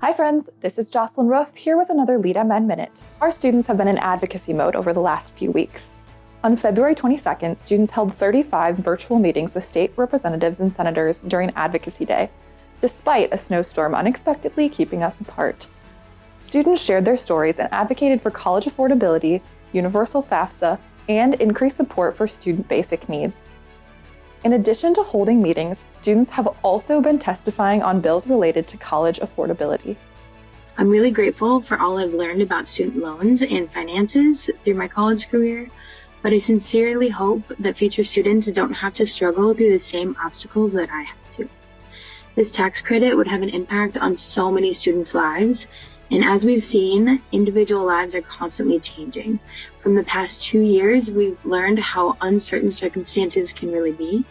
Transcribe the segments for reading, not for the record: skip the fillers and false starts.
Hi friends, this is Jocelyn Roof here with another LeadMN Minute. Our students have been in advocacy mode over the last few weeks. On February 22nd, students held 35 virtual meetings with state representatives and senators during Advocacy Day, despite a snowstorm unexpectedly keeping us apart. Students shared their stories and advocated for college affordability, universal FAFSA, and increased support for student basic needs. In addition to holding meetings, students have also been testifying on bills related to college affordability. I'm really grateful for all I've learned about student loans and finances through my college career, but I sincerely hope that future students don't have to struggle through the same obstacles that I had to. This tax credit would have an impact on so many students' lives, and as we've seen, individual lives are constantly changing. From the past 2 years, we've learned how uncertain circumstances can really be.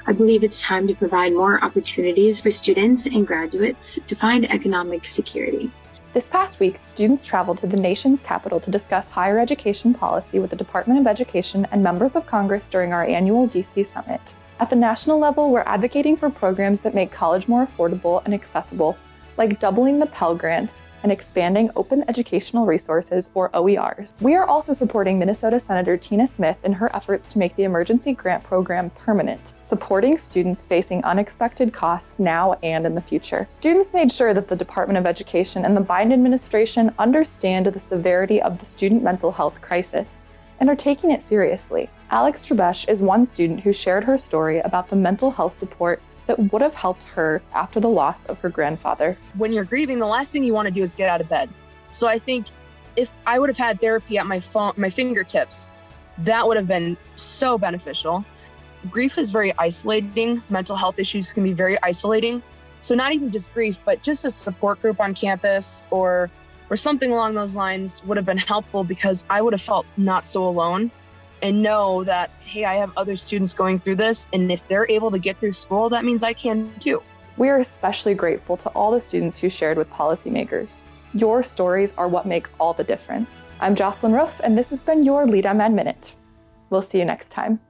I believe it's time to provide more opportunities for students and graduates to find economic security. This past week, students traveled to the nation's capital to discuss higher education policy with the Department of Education and members of Congress during our annual DC Summit. At the national level, we're advocating for programs that make college more affordable and accessible, like doubling the Pell Grant and expanding open educational resources, or OERs. We are also supporting Minnesota Senator Tina Smith in her efforts to make the emergency grant program permanent, supporting students facing unexpected costs now and in the future. Students made sure that the Department of Education and the Biden administration understand the severity of the student mental health crisis and are taking it seriously. Alex Trebesh is one student who shared her story about the mental health support that would have helped her after the loss of her grandfather. When you're grieving, the last thing you want to do is get out of bed. So I think if I would have had therapy at my fingertips, that would have been so beneficial. Grief is very isolating. Mental health issues can be very isolating. So not even just grief, but just a support group on campus or something along those lines would have been helpful, because I would have felt not so alone and know that, hey, I have other students going through this, and if they're able to get through school, that means I can too. We are especially grateful to all the students who shared with policymakers. Your stories are what make all the difference. I'm Jocelyn Roof, and this has been your LeadMN Minute. We'll see you next time.